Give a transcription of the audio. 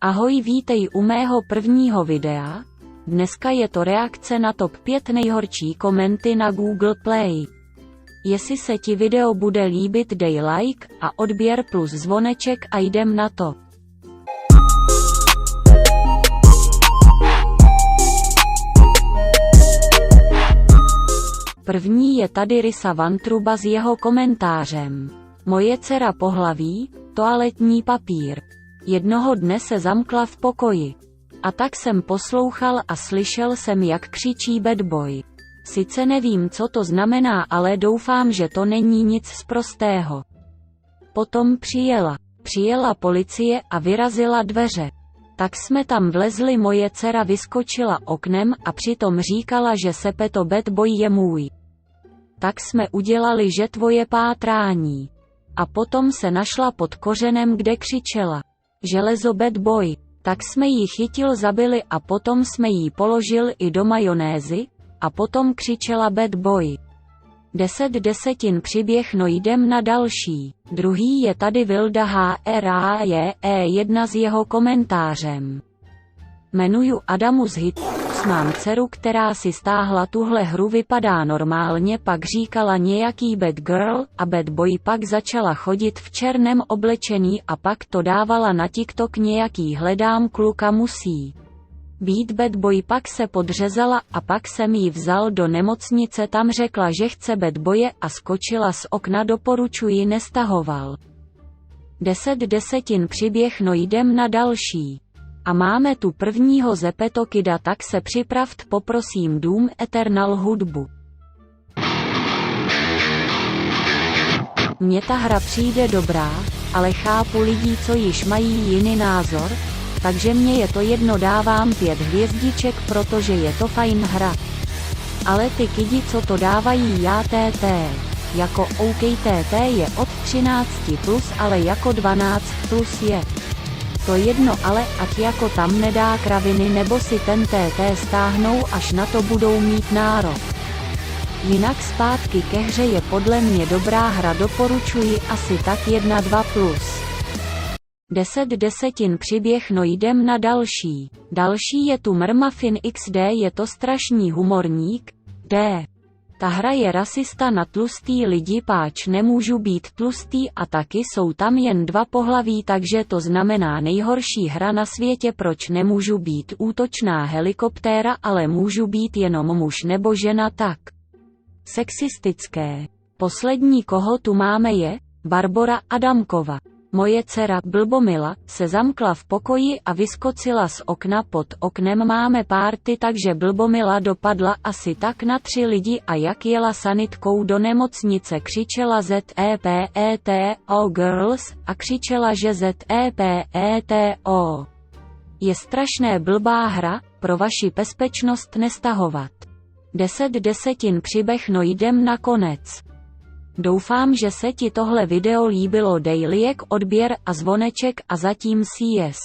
Ahoj, vítej u mého prvního videa. Dneska je to reakce na top 5 nejhorší komenty na Google Play. Jestli se ti video bude líbit, dej like a odběr plus zvoneček a jdem na to. První je tady Rysa Vantruba s jeho komentářem. Moje dcera pohlaví, toaletní papír. Jednoho dne se zamkla v pokoji. A tak jsem poslouchal a slyšel jsem, jak křičí bad boy. Sice nevím, co to znamená, ale doufám, že to není nic sprostého. Potom přijela policie a vyrazila dveře. Tak jsme tam vlezli, moje dcera vyskočila oknem a přitom říkala, že Sepeto bad boy je můj. Tak jsme udělali, že tvoje pátrání. A potom se našla pod kořenem, kde křičela železo bad boy. Tak jsme ji chytil, zabili a potom jsme jí položil i do majonézy, a potom křičela bad boy. 10 desetin příběh, no jdem na další. Druhý je tady Vilda HRAJE1 s jeho komentářem. Jmenuju Adamus Hitus, mám dceru, která si stáhla tuhle hru, vypadá normálně, pak říkala nějaký bad girl a bad boy, pak začala chodit v černém oblečení a pak to dávala na TikTok nějaký hledám kluka, musí být bad boy, pak se podřezala a pak jsem ji vzal do nemocnice, tam řekla, že chce bad boye a skočila z okna, doporučuji, nestahoval. 10 desetin příběh, no jdem na další. A máme tu prvního Sepeto Kida, tak se připravt, poprosím Doom Eternal hudbu. Mně ta hra přijde dobrá, ale chápu lidí, co již mají jiný názor, takže mně je to jedno, dávám 5 hvězdiček, protože je to fajn hra. Ale ty kidi, co to dávají, já TT. Jako OK, TT je od 13+, ale jako 12+ je to jedno, ale ať jako tam nedá kraviny, nebo si ten TT stáhnou, až na to budou mít nárok. Jinak zpátky ke hře, je podle mě dobrá hra, doporučuji asi tak 1-2+. 10 desetin příběh, no jdem na další. Další je tu Mrmafin XD, je to strašný humorník. Ta hra je rasista na tlustý lidi, páč nemůžu být tlustý a taky jsou tam jen 2 pohlaví, takže to znamená nejhorší hra na světě. Proč nemůžu být útočná helikoptéra, ale můžu být jenom muž nebo žena, tak sexistické. Poslední, koho tu máme, je Barbora Adamkova. Moje dcera Blbomila se zamkla v pokoji a vyskočila z okna, pod oknem máme párty, takže Blbomila dopadla asi tak na 3 lidi a jak jela sanitkou do nemocnice, křičela ZEPETO girls a křičela, že ZEPETO. Je strašné blbá hra, pro vaši bezpečnost nestahovat. 10 desetin příběh, no jdem na konec. Doufám, že se ti tohle video líbilo, dej like, odběr a zvoneček a zatím CS.